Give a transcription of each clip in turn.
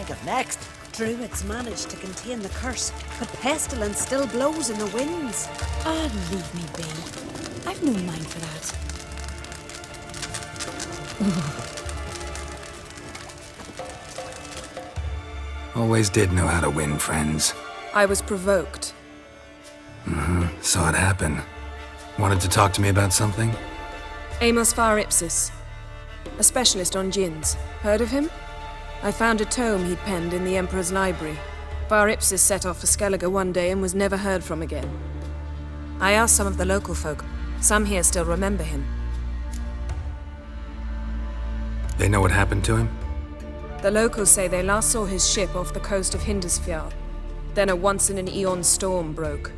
think of next? Druids managed to contain the curse, but pestilence still blows in the winds. Ah, leave me be. I've no mind for that. Always did know how to win friends. I was provoked. Saw it happen. Wanted to talk to me about something? Amos Var Ipsis, a specialist on djinns. Heard of him? I found a tome he'd penned in the Emperor's library. Var Ipsis set off for Skellige one day and was never heard from again. I asked some of the local folk. Some here still remember him. They know what happened to him? The locals say they last saw his ship off the coast of Hindisfjall. Then a once-in-an-eon storm broke.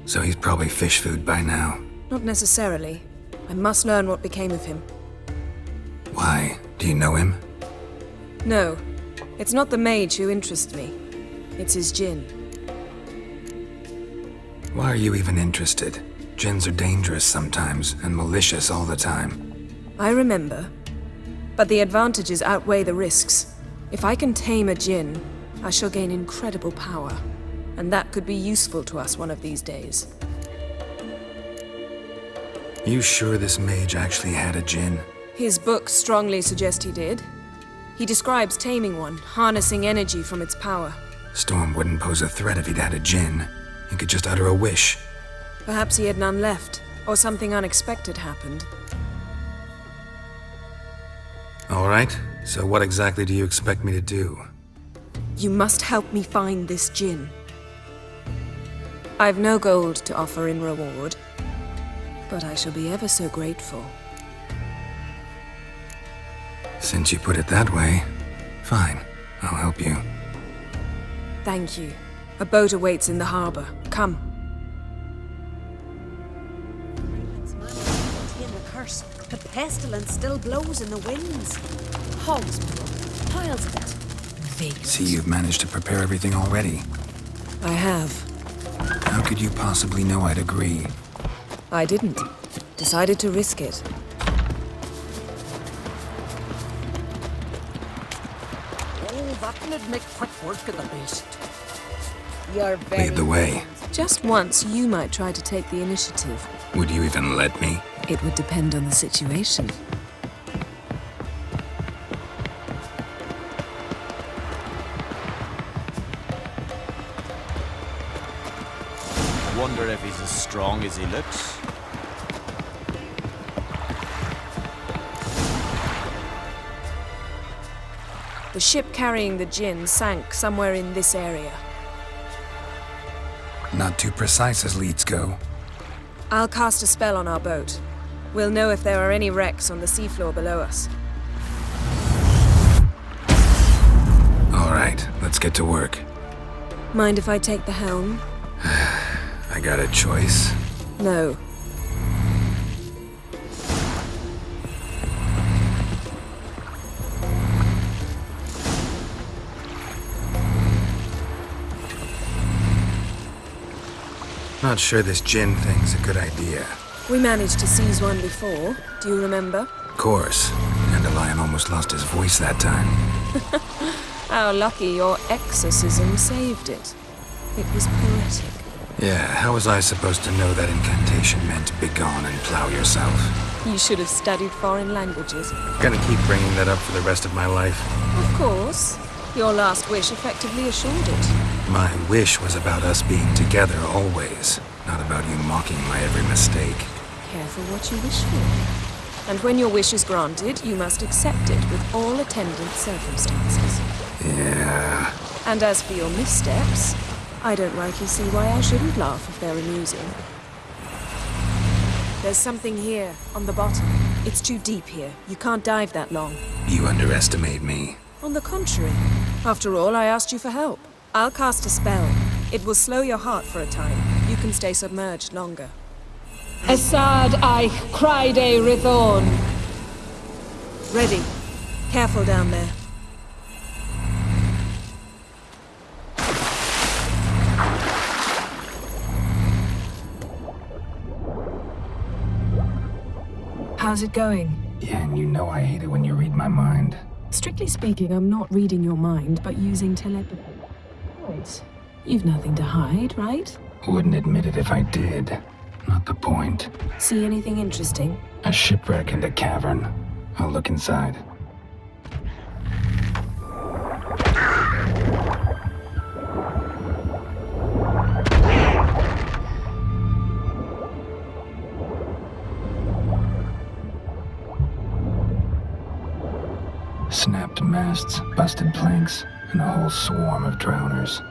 So he's probably fish food by now. Not necessarily. I must learn what became of him. Why? Do you know him? No. It's not the mage who interests me. It's his djinn. Why are you even interested? Djinns are dangerous sometimes, and malicious all the time. I remember. But the advantages outweigh the risks. If I can tame a djinn, I shall gain incredible power. And that could be useful to us one of these days. You sure this mage actually had a djinn? His books strongly suggest he did. He describes taming one, harnessing energy from its power. Storm wouldn't pose a threat if he'd had a djinn. He could just utter a wish. Perhaps he had none left, or something unexpected happened. All right, so what exactly do you expect me to do? You must help me find this djinn. I've no gold to offer in reward, but I shall be ever so grateful. Since you put it that way, fine, I'll help you. Thank you. A boat awaits in the harbor. Come. Druids managed to contain the curse, but pestilence still blows in the winds. Hogs, piles of it. Vagans. See, you've managed to prepare everything already. I have. How could you possibly know I'd agree? I didn't. Decided to risk it. Oh, that would make quick work of the beast. You're very... Lead the way. Just once, you might try to take the initiative. Would you even let me? It would depend on the situation. Wonder if he's as strong as he looks. The ship carrying the djinn sank somewhere in this area. Not too precise as leads go. I'll cast a spell on our boat. We'll know if there are any wrecks on the seafloor below us. All right, let's get to work. Mind if I take the helm? I got a choice. No. Not sure this djinn thing's a good idea. We managed to seize one before. Do you remember? Of course. Dandelion almost lost his voice that time. How lucky your exorcism saved it. It was poetic. Yeah, how was I supposed to know that incantation meant begone and plow yourself? You should have studied foreign languages. Gonna keep bringing that up for the rest of my life. Of course. Your last wish effectively assured it. My wish was about us being together always, not about you mocking my every mistake. Careful what you wish for. And when your wish is granted, you must accept it with all attendant circumstances. Yeah. And as for your missteps, I don't rightly see why I shouldn't laugh if they're amusing. There's something here, on the bottom. It's too deep here. You can't dive that long. You underestimate me. On the contrary. After all, I asked you for help. I'll cast a spell. It will slow your heart for a time. You can stay submerged longer. Assad I Cried Rithorn. Ready. Careful down there. How's it going? Yeah, and you know I hate it when you read my mind. Strictly speaking, I'm not reading your mind, but using telepathy. Right. You've nothing to hide, right? Wouldn't admit it if I did. Not the point. See anything interesting? A shipwreck in the cavern. I'll look inside. Snapped masts, busted planks, and a whole swarm of drowners.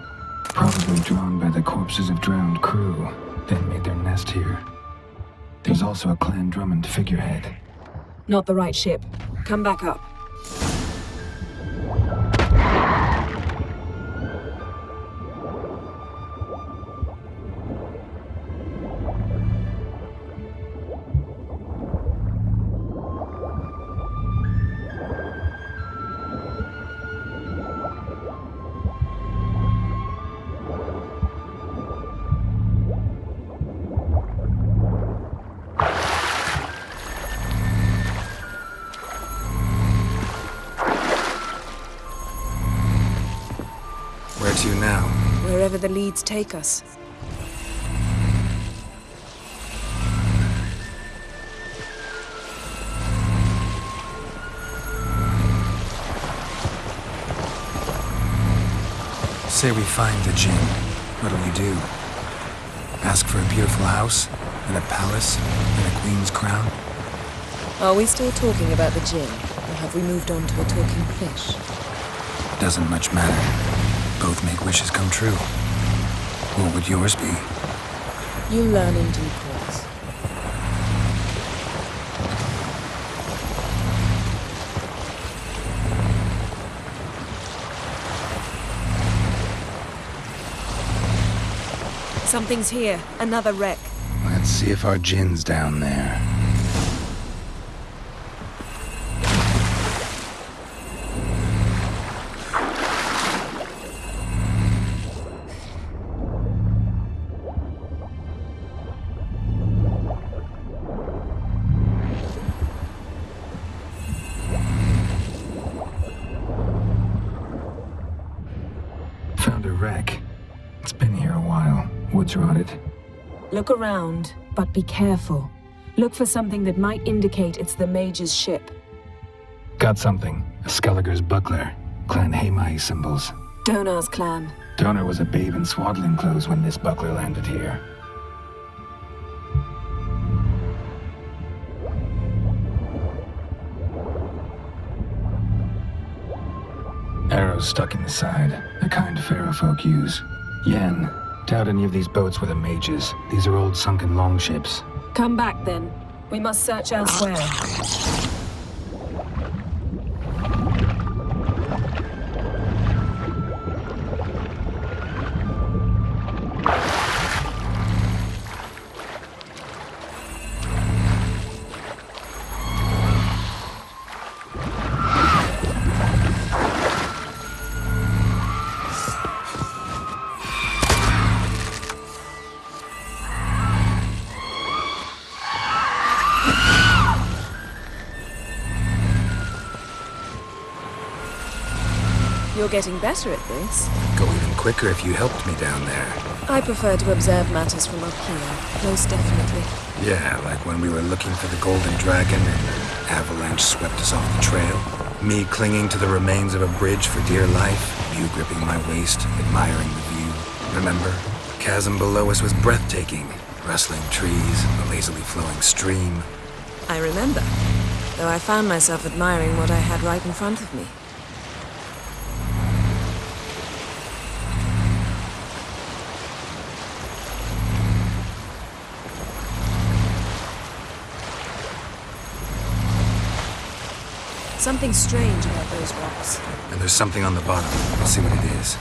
Probably drawn by the corpses of drowned crew, then made their nest here. There's also a Clan Drummond figurehead. Not the right ship. Come back up. Where to now? Wherever the leads take us. Say we find the Jinn. What'll you do? Ask for a beautiful house? And a palace? And a queen's crown? Are we still talking about the Jinn? Or have we moved on to a talking fish? Doesn't much matter. Both make wishes come true. What would yours be? You'll learn in due course. Something's here. Another wreck. Let's see if our Jinn's down there. Found a wreck. It's been here a while. Wood's rotted. Look around, but be careful. Look for something that might indicate it's the mage's ship. Got something. A Skelliger's buckler. Clan Haimai symbols. Donar's clan. Donar was a babe in swaddling clothes when this buckler landed here. Arrows stuck in the side, the kind pharaoh folk use. Yen, doubt any of these boats were the mages. These are old sunken longships. Come back then. We must search elsewhere. You're getting better at this. Go even quicker if you helped me down there. I prefer to observe matters from up here, most definitely. Yeah, like when we were looking for the Golden Dragon and an avalanche swept us off the trail. Me clinging to the remains of a bridge for dear life, you gripping my waist, admiring the view. Remember? Chasm below us was breathtaking. Rustling trees, a lazily flowing stream. I remember, though I found myself admiring what I had right in front of me. Something strange about those rocks. And there's something on the bottom. I'll see what it is.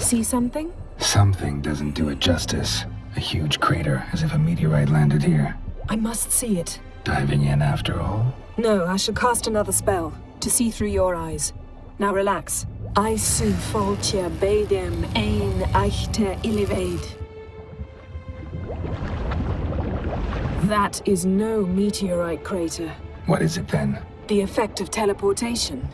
See something? Something doesn't do it justice. A huge crater, as if a meteorite landed here. I must see it. Diving in after all? No, I shall cast another spell, to see through your eyes. Now relax. I su foltia beidem ein eichte illivaid. That is no meteorite crater. What is it then? The effect of teleportation.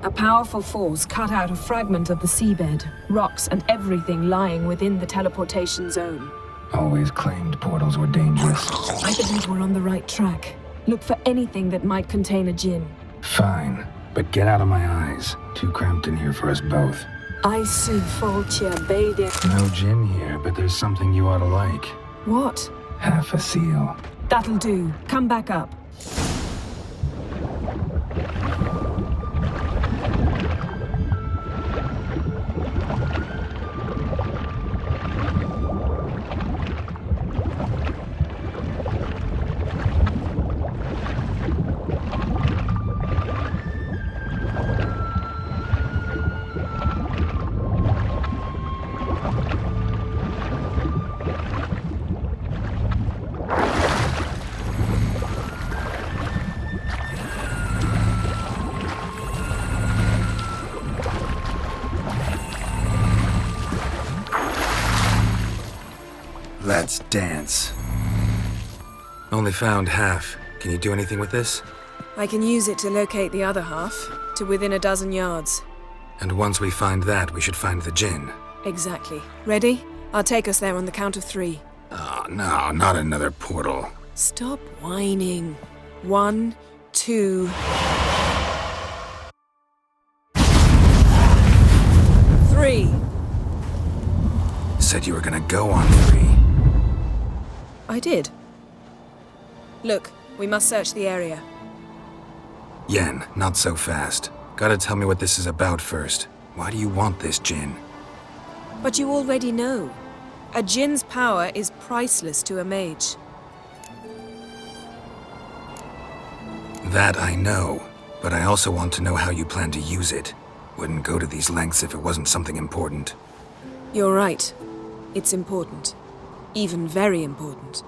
A powerful force cut out a fragment of the seabed, rocks and everything lying within the teleportation zone. Always claimed portals were dangerous. I believe we're on the right track. Look for anything that might contain a djinn. Fine, but get out of my eyes. Too cramped in here for us both. I su foltia beidem. No gin here, but there's something you ought to like. What? Half a seal. That'll do. Come back up. Let's dance. Only found half. Can you do anything with this? I can use it to locate the other half, to within a dozen yards. And once we find that, we should find the gin. Exactly. Ready? I'll take us there on the count of 3. Oh, no, not another portal. Stop whining. 1, 2... 3. Said you were gonna go on 3. I did. Look, we must search the area. Yen, not so fast. Gotta tell me what this is about first. Why do you want this gin? But you already know. A djinn's power is priceless to a mage. That I know, but I also want to know how you plan to use it. Wouldn't go to these lengths if it wasn't something important. You're right. It's important. Even very important.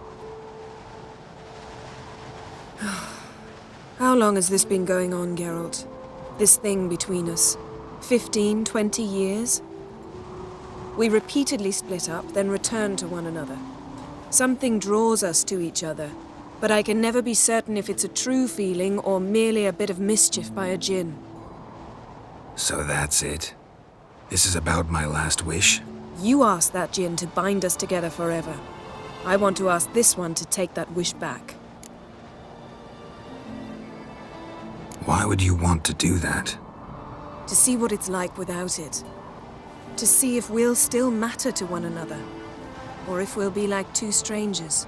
How long has this been going on, Geralt? This thing between us? 15, 20 years? We repeatedly split up, then return to one another. Something draws us to each other, but I can never be certain if it's a true feeling or merely a bit of mischief by a djinn. So that's it. This is about my last wish? You asked that djinn to bind us together forever. I want to ask this one to take that wish back. Why would you want to do that? To see what it's like without it. To see if we'll still matter to one another. Or if we'll be like two strangers.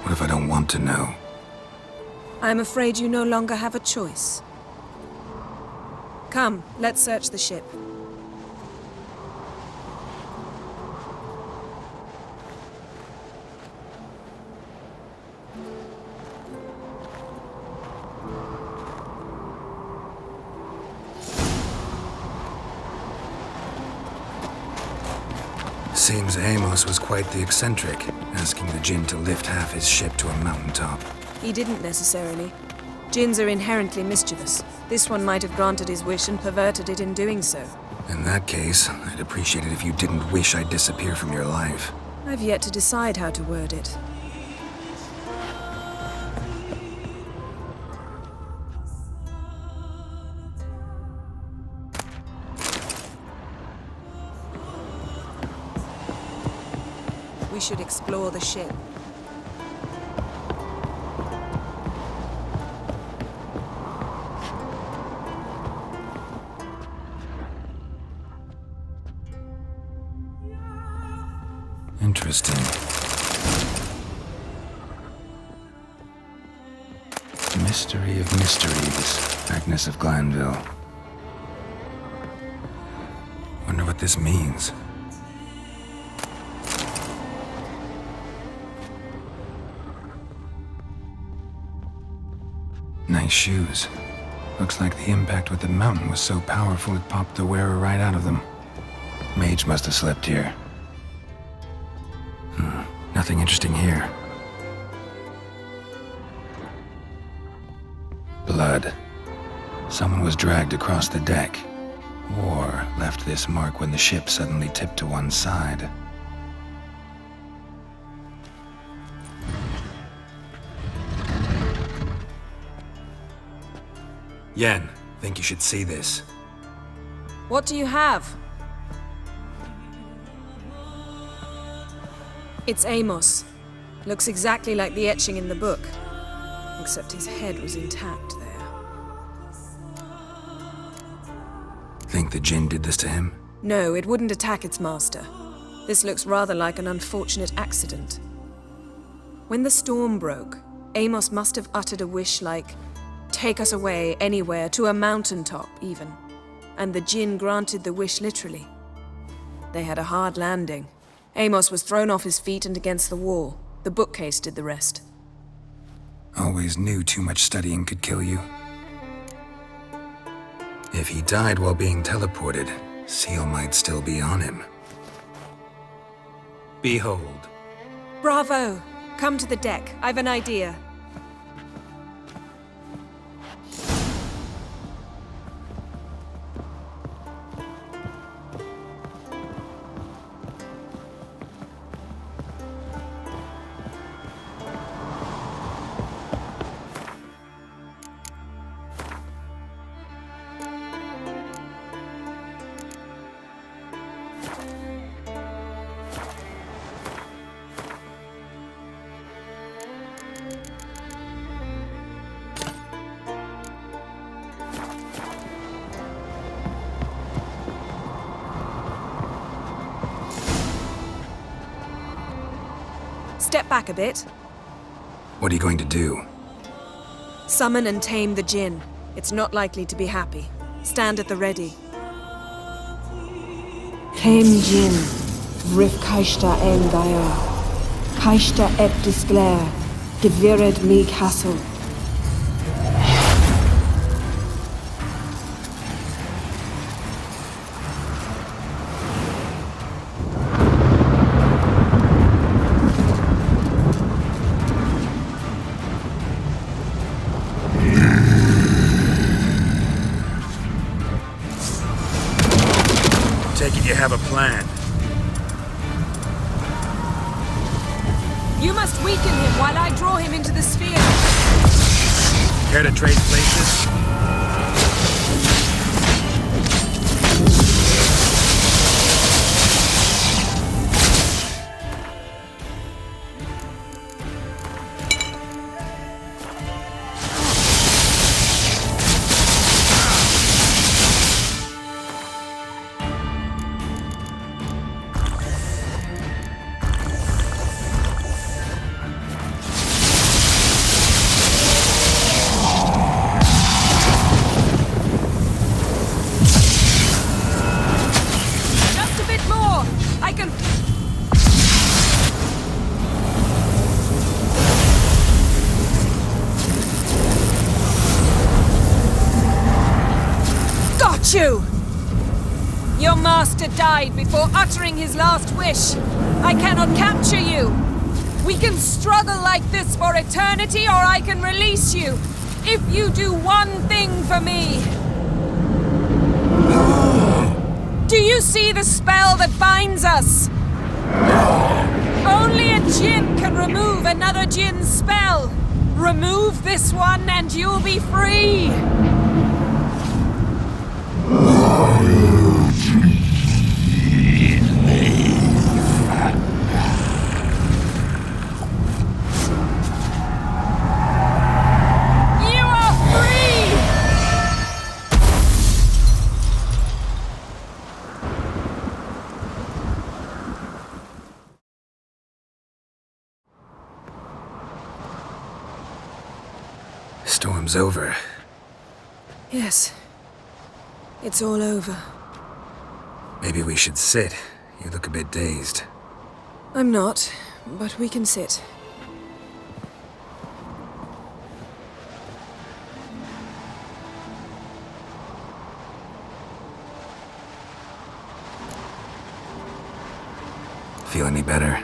What if I don't want to know? I'm afraid you no longer have a choice. Come, let's search the ship. Seems Amos was quite the eccentric, asking the djinn to lift half his ship to a mountaintop. He didn't necessarily. Djinns are inherently mischievous. This one might have granted his wish and perverted it in doing so. In that case, I'd appreciate it if you didn't wish I'd disappear from your life. I've yet to decide how to word it. We should explore the ship. Interesting. Mystery of mysteries, Agnes of Glanville. Wonder what this means. Nice shoes. Looks like the impact with the mountain was so powerful it popped the wearer right out of them. Mage must have slept here. Nothing interesting here. Blood. Someone was dragged across the deck. War left this mark when the ship suddenly tipped to one side. Yen, think you should see this. What do you have? It's Amos. Looks exactly like the etching in the book. Except his head was intact there. Think the Jinn did this to him? No, it wouldn't attack its master. This looks rather like an unfortunate accident. When the storm broke, Amos must have uttered a wish like, "Take us away, anywhere, to a mountaintop, even." And the Jinn granted the wish literally. They had a hard landing. Amos was thrown off his feet and against the wall. The bookcase did the rest. Always knew too much studying could kill you. If he died while being teleported, Seal might still be on him. Behold. Bravo! Come to the deck. I've an idea. Step back a bit. What are you going to do? Summon and tame the Jinn. It's not likely to be happy. Stand at the ready. Tame Jinn, Rif Kaishta Engaya, Kaishta Ep Disclair, Devired Me Castle. Take it you have a plan. You must weaken him while I draw him into the sphere. Care to trade places? You! Your master died before uttering his last wish. I cannot capture you. We can struggle like this for eternity, or I can release you. If you do one thing for me. Do you see the spell that binds us? Only a Jinn can remove another Jinn's spell. Remove this one and you'll be free. Storm's over. Yes. It's all over. Maybe we should sit. You look a bit dazed. I'm not, but we can sit. Feel any better?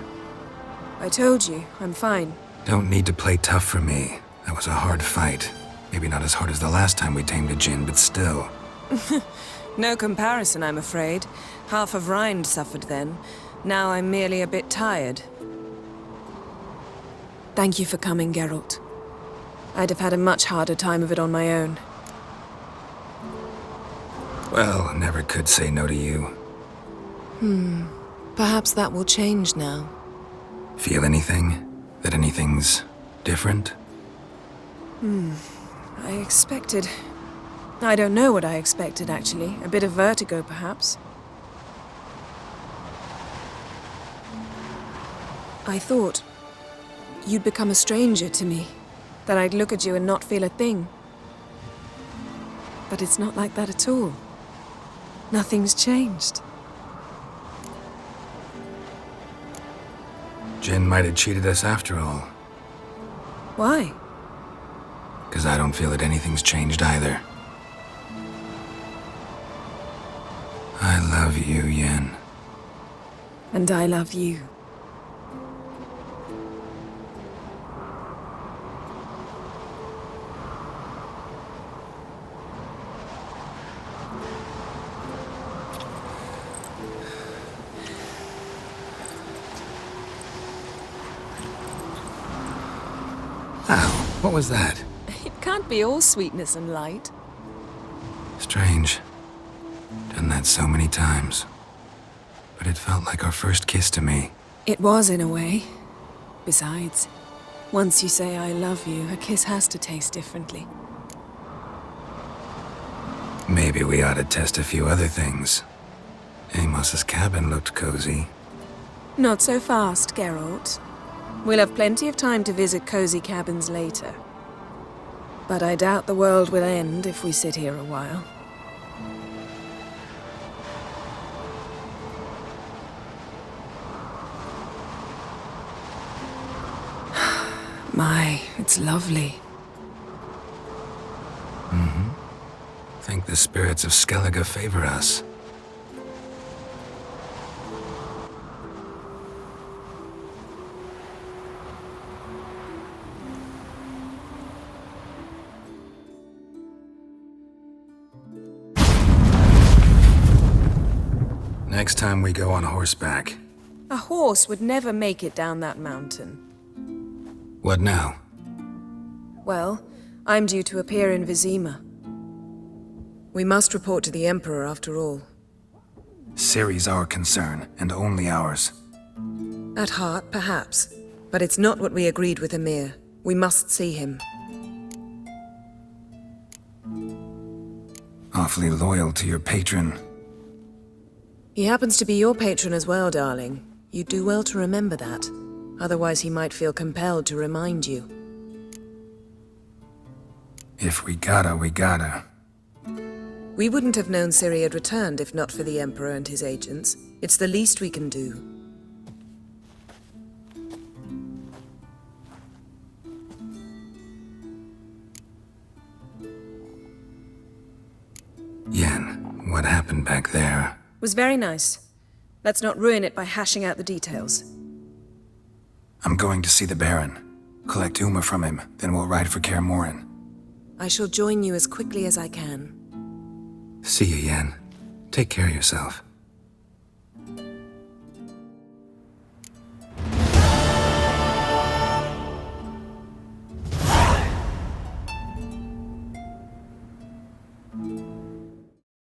I told you, I'm fine. Don't need to play tough for me. That was a hard fight. Maybe not as hard as the last time we tamed a djinn, but still. No comparison, I'm afraid. Half of Rind suffered then. Now I'm merely a bit tired. Thank you for coming, Geralt. I'd have had a much harder time of it on my own. Well, never could say no to you. Perhaps that will change now. Feel anything? That anything's different? I expected... I don't know what I expected, actually. A bit of vertigo, perhaps. I thought you'd become a stranger to me. That I'd look at you and not feel a thing. But it's not like that at all. Nothing's changed. Jinn might have cheated us after all. Why? 'Cause I don't feel that anything's changed either. I love you, Yen. And I love you. Ow, what was that? It can't be all sweetness and light. Strange. Done that so many times. But it felt like our first kiss to me. It was, in a way. Besides, once you say I love you, a kiss has to taste differently. Maybe we ought to test a few other things. Amos's cabin looked cozy. Not so fast, Geralt. We'll have plenty of time to visit cozy cabins later. But I doubt the world will end if we sit here a while. My, it's lovely. Think the spirits of Skellige favor us. Next time we go on horseback. A horse would never make it down that mountain. What now? Well, I'm due to appear in Vizima. We must report to the Emperor after all. Ciri's our concern, and only ours. At heart, perhaps. But it's not what we agreed with Emir. We must see him. Awfully loyal to your patron. He happens to be your patron as well, darling. You'd do well to remember that. Otherwise he might feel compelled to remind you. If we gotta, we gotta. We wouldn't have known Ciri had returned if not for the Emperor and his agents. It's the least we can do. Yen, what happened back there? Was very nice. Let's not ruin it by hashing out the details. I'm going to see the Baron. Collect Uma from him, then we'll ride for Kaer Morhen. I shall join you as quickly as I can. See you, Yen. Take care of yourself.